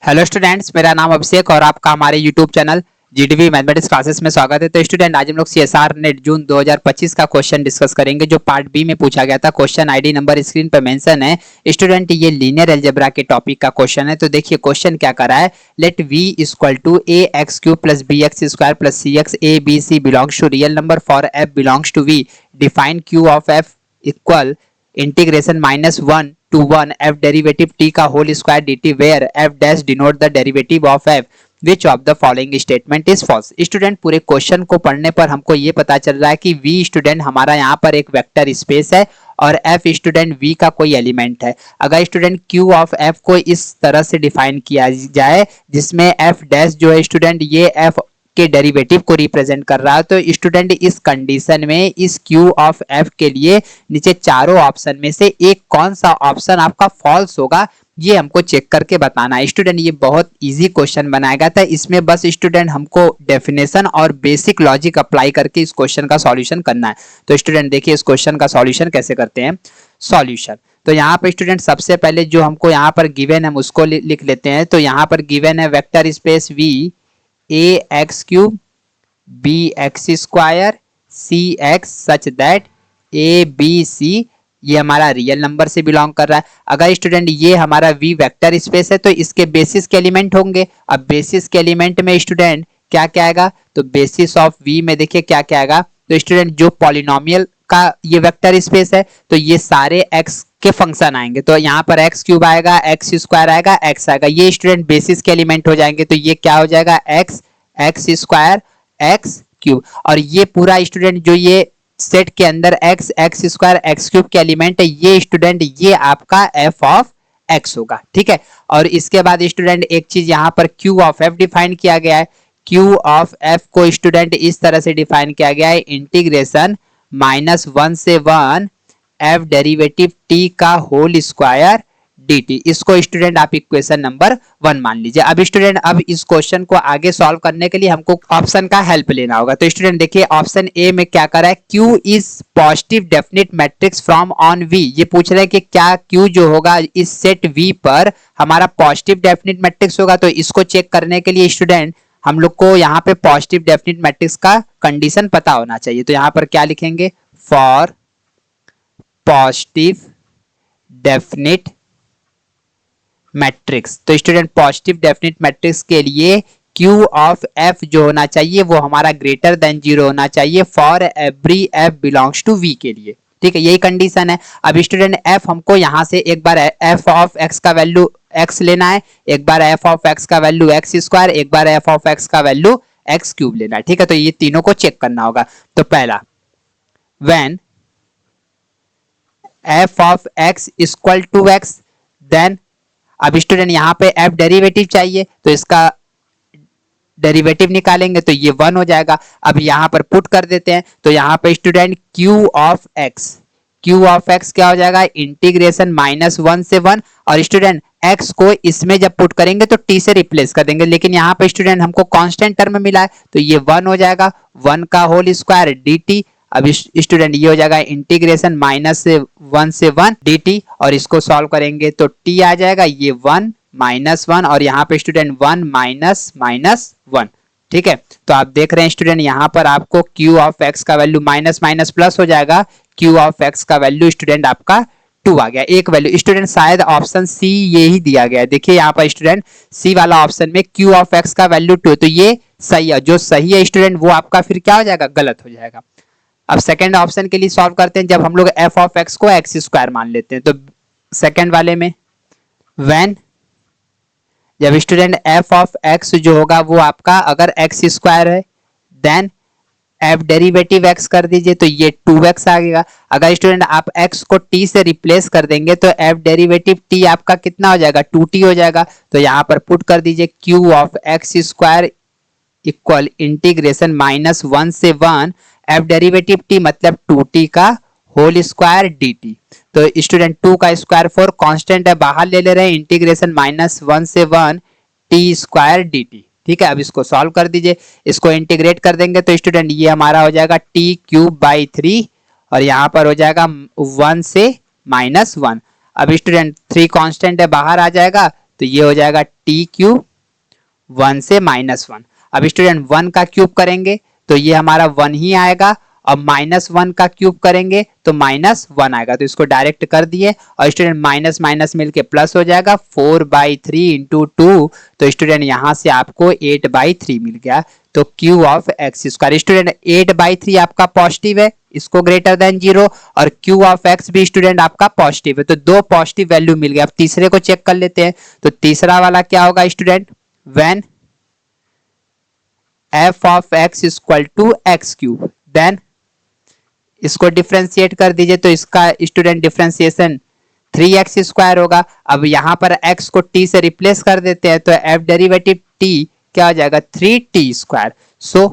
Hello students, मेरा नाम अभिषेक और आपका हमारे YouTube channel GDV mathematics classes में स्वागत है। तो स्टूडेंट, आज हम लोग सीएसआर नेट जून 2025 का क्वेश्चन डिस्कस करेंगे जो पार्ट बी में पूछा गया था। क्वेश्चन आईडी नंबर स्क्रीन पर मेंशन है। स्टूडेंट, ये लीनियर अलजेब्रा के टॉपिक का क्वेश्चन है। तो देखिए क्वेश्चन क्या कर रहा है। Let v equal to a x cube plus b x square plus c x a b c belongs to real number for f belongs to v। Define q of f equal integration -1 to 1 f derivative t का whole square dt where f dash denote the derivative of f which of the following statement is false। Student, पूरे question को पढ़ने पर हमको ये पता चल रहा है कि v स्टूडेंट हमारा यहाँ पर एक वेक्टर स्पेस है और f स्टूडेंट v का कोई एलिमेंट है। अगर स्टूडेंट q ऑफ f को इस तरह से डिफाइन किया जाए जिसमें f डैश जो है स्टूडेंट ये f के डेरिवेटिव को रिप्रेजेंट कर रहा है, तो स्टूडेंट इस कंडीशन में इस q ऑफ f के लिए नीचे चारों ऑप्शन में से एक कौन सा ऑप्शन आपका फॉल्स होगा ये हमको चेक करके बताना है। स्टूडेंट, ये बहुत इजी क्वेश्चन बनाया गया था। इसमें बस स्टूडेंट हमको डेफिनेशन और बेसिक लॉजिक अप्लाई करके इस क्वेश्चन का सॉल्यूशन करना है। तो स्टूडेंट देखिए इस क्वेश्चन का सॉल्यूशन कैसे करते हैं। सॉल्यूशन तो यहाँ पर स्टूडेंट सबसे पहले जो हमको यहाँ पर गिवन है हम उसको लिख लेते हैं। तो यहाँ पर गिवन है vector space v a x cube b x square c x such that a b c ये हमारा रियल नंबर से बिलोंग कर रहा है। अगर स्टूडेंट ये हमारा v वेक्टर स्पेस है तो इसके बेसिस के एलिमेंट होंगे। अब बेसिस के एलिमेंट में स्टूडेंट क्या क्या आएगा, तो बेसिस ऑफ v में देखिए क्या क्या आएगा। तो स्टूडेंट जो पॉलिनोमियल का ये वेक्टर स्पेस है तो ये सारे x के फंक्शन आएंगे। तो यहाँ पर एक्स क्यूब आएगा, एक्स स्क्वायर आएगा, एक्स आएगा, ये स्टूडेंट बेसिस के एलिमेंट हो जाएंगे। तो ये क्या हो जाएगा, x x square x cube. और ये पूरा स्टूडेंट जो ये सेट के अंदर x x square x cube के एलिमेंट है ये स्टूडेंट ये आपका एफ ऑफ एक्स होगा। ठीक है, और इसके बाद स्टूडेंट एक चीज यहाँ पर क्यू ऑफ एफ डिफाइन किया गया है। क्यू ऑफ एफ को स्टूडेंट इस तरह से डिफाइन किया गया है, इंटीग्रेशन -1 से 1 एफ डेरिवेटिव टी का होल स्क्वायर dt। इसको स्टूडेंट आप इक्वेशन नंबर 1 मान लीजिए। अब स्टूडेंट अब इस क्वेश्चन को आगे सॉल्व करने के लिए हमको ऑप्शन का हेल्प लेना होगा। तो स्टूडेंट देखिए ऑप्शन ए में क्या कर रहा है, q is positive definite matrix from on v। ये पूछ रहे हैं कि क्या q जो होगा इस सेट v पर हमारा पॉजिटिव डेफिनिट मैट्रिक्स होगा। तो इसको चेक करने के लिए स्टूडेंट हम लोग को यहाँ पे पॉजिटिव डेफिनिट मैट्रिक्स का कंडीशन पता होना चाहिए। तो यहाँ पर क्या लिखेंगे, फॉर पॉजिटिव डेफिनिट मैट्रिक्स। तो स्टूडेंट पॉजिटिव डेफिनिट मैट्रिक्स के लिए Q ऑफ F जो होना चाहिए वो हमारा ग्रेटर देन 0 होना चाहिए for every F belongs to V के लिए। ठीक है, यही कंडीशन है। अब स्टूडेंट F हमको यहाँ से एक बार F ऑफ X का वैल्यू X लेना है, एक बार F ऑफ X का वैल्यू X स्क्वायर, एक बार F ऑफ X का वैल्यू X क्यूब लेना है। ठीक है, तो ये तीनों को चेक करना होगा। तो पहला when F of X equal to X, then अब स्टूडेंट यहाँ पे f डेरिवेटिव चाहिए तो इसका डेरिवेटिव निकालेंगे तो ये 1 हो जाएगा। अब यहाँ पर पुट कर देते हैं तो यहाँ पे स्टूडेंट q ऑफ x क्या हो जाएगा, इंटीग्रेशन -1 से 1। और स्टूडेंट x को इसमें जब पुट करेंगे तो t से रिप्लेस कर देंगे, लेकिन यहाँ पे स्टूडेंट हमको कांस्टेंट टर्म मिला है तो ये 1 हो जाएगा, 1 का होल स्क्वायर dt। अब स्टूडेंट ये हो जाएगा इंटीग्रेशन -1 से 1 dt और इसको सॉल्व करेंगे तो t आ जाएगा ये 1 -1 और यहाँ पे स्टूडेंट 1 -1। ठीक है, तो आप देख रहे हैं स्टूडेंट यहाँ पर आपको q ऑफ x का वैल्यू माइनस माइनस प्लस हो जाएगा, q ऑफ x का वैल्यू स्टूडेंट आपका 2 आ गया, एक वैल्यू। स्टूडेंट शायद ऑप्शन सी ये ही दिया गया है। देखिए यहाँ पर स्टूडेंट सी वाला ऑप्शन में q ऑफ x का वैल्यू 2, तो ये सही है। जो सही है स्टूडेंट वो आपका फिर क्या हो जाएगा, गलत हो जाएगा। अब सेकंड ऑप्शन के लिए सॉल्व करते हैं, जब हम लोग f ऑफ x को x स्क्वायर मान लेते हैं। तो सेकंड वाले में व्हेन जब स्टूडेंट f ऑफ x जो होगा वो आपका अगर x स्क्वायर है देन f डेरिवेटिव x कर दीजिए तो ये 2x आएगा। अगर स्टूडेंट आप x को t से रिप्लेस कर देंगे तो f डेरिवेटिव t आपका कितना हो जाएगा, 2t हो जाएगा। तो यहाँ पर पुट कर दीजिए q of x square equal integration -1 से 1 f डेरिवेटिव t मतलब 2t का होल स्क्वायर dt। तो स्टूडेंट 2 का स्क्वायर 4 कांस्टेंट है बाहर ले ले रहे हैं, इंटीग्रेशन -1 से 1 t स्क्वायर dt। ठीक है, अब इसको सॉल्व कर दीजिए, इसको इंटीग्रेट कर देंगे तो स्टूडेंट ये हमारा हो जाएगा t क्यूब बाई 3 और यहाँ पर हो जाएगा 1 से -1। अब स्टूडेंट 3 कांस्टेंट है बाहर आ जाएगा तो ये हो जाएगा टी क्यूब 1 से -1। अब स्टूडेंट 1 का क्यूब करेंगे तो ये हमारा 1 ही आएगा, और -1 का क्यूब करेंगे तो -1 आएगा, तो इसको डायरेक्ट कर दिए और स्टूडेंट माइनस माइनस मिलके प्लस हो जाएगा 4/3 इंटू 2। तो स्टूडेंट यहाँ से आपको 8/3 मिल गया। तो Q of x square student 8/3 आपका पॉजिटिव है, इसको ग्रेटर देन 0, और क्यू ऑफ एक्स भी स्टूडेंट आपका पॉजिटिव है, तो दो पॉजिटिव वैल्यू मिल गया। अब तीसरे को चेक कर लेते हैं। तो तीसरा वाला क्या होगा student, when f of x equal to x cube, then इसको डिफरेंशिएट कर दीजिए, तो इसका स्टूडेंट डिफरेंशिएशन 3x स्क्वायर होगा। अब यहां पर x को t से रिप्लेस कर देते हैं, तो f डेरिवेटिव t क्या हो जाएगा 3t square. So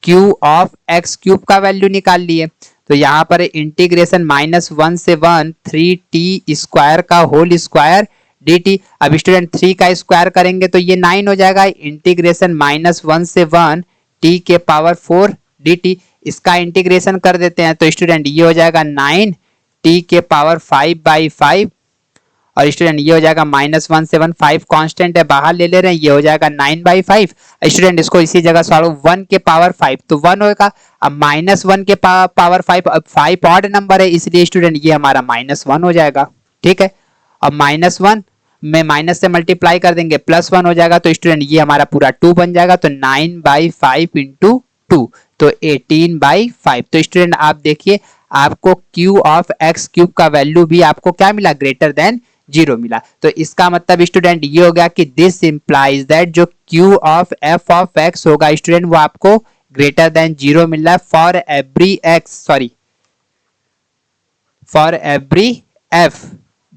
q of x cube का वैल्यू निकाल लिए, तो यहां पर इंटीग्रेशन -1 से 1 3t स्क्वायर का होल स्क्वायर dt। अब स्टूडेंट 3 का स्क्वायर करेंगे तो ये 9 हो जाएगा, इंटीग्रेशन -1 से 1 t के पावर 4 dt। इसका इंटीग्रेशन कर देते हैं तो स्टूडेंट ये हो जाएगा 9 t के पावर 5/5, और स्टूडेंट ये हो जाएगा -1 से 1 5 कांस्टेंट है, बाहर ले रहे हैं, ये हो जाएगा 9/5। स्टूडेंट इसको इसी जगह सॉल्व 1 के पावर 5 तो 1 होगा। अब -1 के पावर 5, अब 5 ऑड नंबर है इसलिए स्टूडेंट ये हमारा -1 हो जाएगा। ठीक है, अब -1 में माइनस से मल्टीप्लाई कर देंगे +1 हो जाएगा, तो स्टूडेंट ये हमारा पूरा 2 बन जाएगा, तो 9/5 इंटू 2 तो 18/5। तो स्टूडेंट आप देखिए आपको क्यू ऑफ एक्स क्यूब का वैल्यू भी आपको क्या मिला, ग्रेटर देन 0 मिला। तो इसका मतलब स्टूडेंट ये हो गया कि दिस इंप्लाइज दैट जो q of f of x होगा स्टूडेंट वो आपको ग्रेटर देन 0 मिल रहा है for every f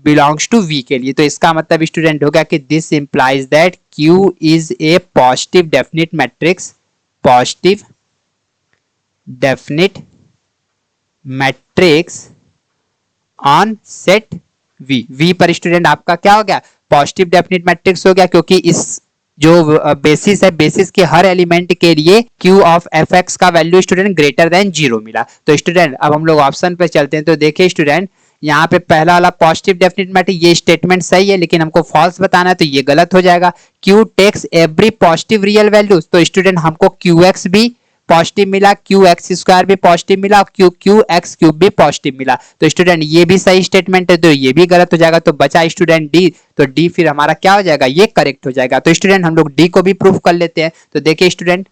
belongs to v के लिए। तो इसका मतलब स्टूडेंट हो गया कि this implies that q is a positive definite matrix, positive definite matrix on set v. V पर स्टूडेंट आपका क्या हो गया, पॉजिटिव डेफिनिट मैट्रिक्स हो गया, क्योंकि इस जो बेसिस है, बेसिस के हर एलिमेंट के लिए क्यू ऑफ एफ एक्स का वैल्यू स्टूडेंट ग्रेटर देन 0 मिला। तो स्टूडेंट अब हम लोग ऑप्शन पे चलते हैं, तो देखिए स्टूडेंट यहाँ पे पहला वाला पॉजिटिव डेफिनिट मैट्रिक्स ये स्टेटमेंट सही है, लेकिन हमको फॉल्स बताना है तो ये गलत हो जाएगा। Q takes every positive real values, तो स्टूडेंट हमको क्यू एक्स भी पॉजिटिव मिला, क्यू एक्स स्क्वायर भी पॉजिटिव मिला, क्यू एक्स क्यूब भी पॉजिटिव मिला। तो स्टूडेंट ये भी सही स्टेटमेंट है, तो ये भी गलत हो जाएगा, तो बचा स्टूडेंट डी। तो डी फिर हमारा क्या हो जाएगा, ये करेक्ट हो जाएगा। तो स्टूडेंट हम लोग डी को भी प्रूफ कर लेते हैं। तो देखिए स्टूडेंट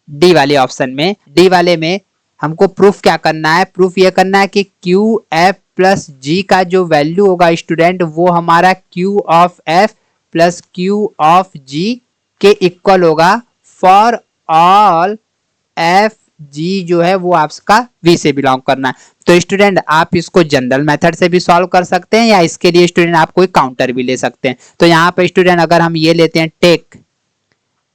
डी वाले ऑप्शन में, डी वाले में हमको प्रूफ क्या करना है, प्रूफ ये करना है कि क्यू एफ प्लस जी का जो वैल्यू होगा स्टूडेंट वो हमारा Q of F plus Q of G के इक्वल होगा फॉर ऑल एफ जी जो है वो आपका वी से बिलोंग करना है। तो स्टूडेंट आप इसको जनरल मेथड से भी सॉल्व कर सकते हैं, या इसके लिए स्टूडेंट आप कोई काउंटर भी ले सकते हैं। तो यहाँ पे स्टूडेंट अगर हम ये लेते हैं टेक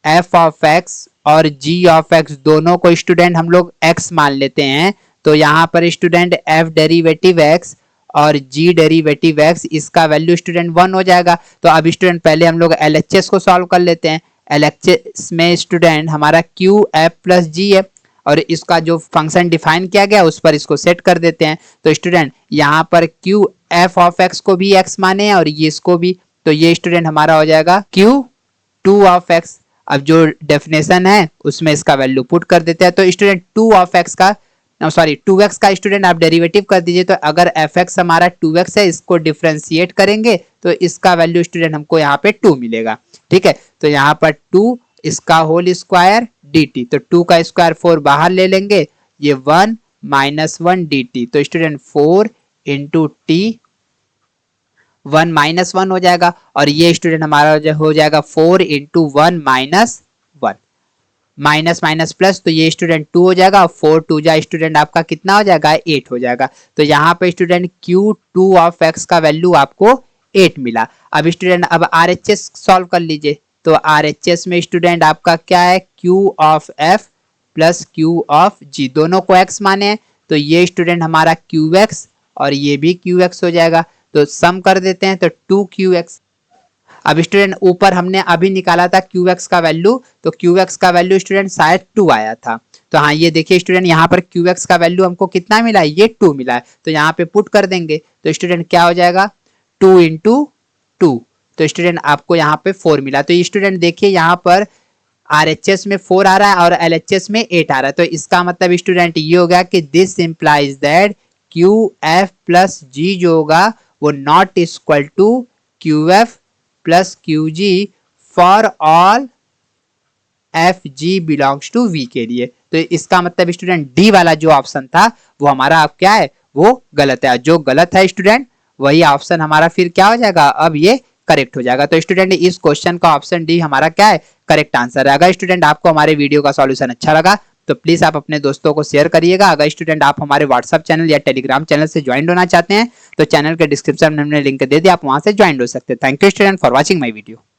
एफ ऑफ एक्स और जी ऑफ एक्स दोनों को स्टूडेंट हम लोग एक्स मान लेते हैं, तो यहाँ पर स्टूडेंट एफ डेरिवेटिव एक्स और जी डेरिवेटिव एक्स इसका वैल्यू स्टूडेंट 1 हो जाएगा। तो अब स्टूडेंट पहले हम लोग एलएचएस को सॉल्व कर लेते हैं। एलएचएस में स्टूडेंट हमारा क्यू एफ प्लस जी है, और इसका जो फंक्शन डिफाइन किया गया उस पर इसको सेट कर देते हैं। तो स्टूडेंट यहाँ पर क्यू एफ ऑफ एक्स को भी एक्स माने और ये इसको भी, तो ये स्टूडेंट हमारा हो जाएगा क्यू टू ऑफ एक्स। अब जो डेफिनेशन है उसमें इसका वैल्यू पुट कर देते हैं, तो स्टूडेंट 2x का स्टूडेंट आप डेरिवेटिव कर दीजिए। तो अगर fx हमारा 2x है, इसको डिफरेंशिएट करेंगे तो इसका वैल्यू स्टूडेंट हमको यहाँ पे 2 मिलेगा। ठीक है, तो यहाँ पर 2 इसका होल स्क्वायर dt, तो 2 का स्क्वायर 4 बाहर ले लेंगे, ये 1 -1 dt, तो स्टूडेंट 4 इंटू टी 1 -1 हो जाएगा, और ये स्टूडेंट हमारा हो जाएगा 4 इंटू 1 -1 माइनस माइनस प्लस, तो ये स्टूडेंट 2 हो जाएगा, 4 2 जा स्टूडेंट आपका कितना हो जाएगा 8 हो जाएगा। तो यहाँ पे स्टूडेंट Q2 ऑफ x का वैल्यू आपको 8 मिला। अब स्टूडेंट अब RHS सॉल्व कर लीजिए, तो RHS में स्टूडेंट आपका क्या है, Q of f plus Q of g, दोनों को x माने हैं, तो ये स्टूडेंट हमारा QX और ये भी QX हो जाएगा। तो सम कर देते हैं, तो 2QX। अब स्टूडेंट ऊपर हमने अभी निकाला था QX का वैल्यू, तो QX का वैल्यू स्टूडेंट शायद 2 आया था। तो हाँ ये देखिए स्टूडेंट यहाँ पर QX का वैल्यू हमको कितना मिला है, ये 2 मिला है, तो यहाँ पे पुट कर देंगे, तो स्टूडेंट क्या हो जाएगा 2 इंटू 2, तो स्टूडेंट आपको यहाँ पे 4 मिला। तो स्टूडेंट देखिए यहाँ पर RHS में 4 आ रहा है और LHS में 8 आ रहा है, तो इसका मतलब स्टूडेंट ये हो गया कि this implies that QF plus G जो होगा वो not equal to QF plus QG for all FG belongs to V के लिए। तो इसका मतलब स्टूडेंट डी वाला जो ऑप्शन था वो हमारा अब क्या है, वो गलत है। जो गलत है स्टूडेंट वही ऑप्शन हमारा फिर क्या हो जाएगा, अब ये करेक्ट हो जाएगा। तो स्टूडेंट इस क्वेश्चन का ऑप्शन डी हमारा क्या है, करेक्ट आंसर है। अगर स्टूडेंट आपको हमारे वीडियो का सॉल्यूशन अच्छा लगा तो प्लीज आप अपने दोस्तों को शेयर करिएगा। अगर स्टूडेंट आप हमारे व्हाट्सएप चैनल या टेलीग्राम चैनल से ज्वाइन होना चाहते हैं तो चैनल के डिस्क्रिप्शन में हमने लिंक दे दिया, आप वहां से ज्वाइन हो सकते हैं। Thank you student for watching my video.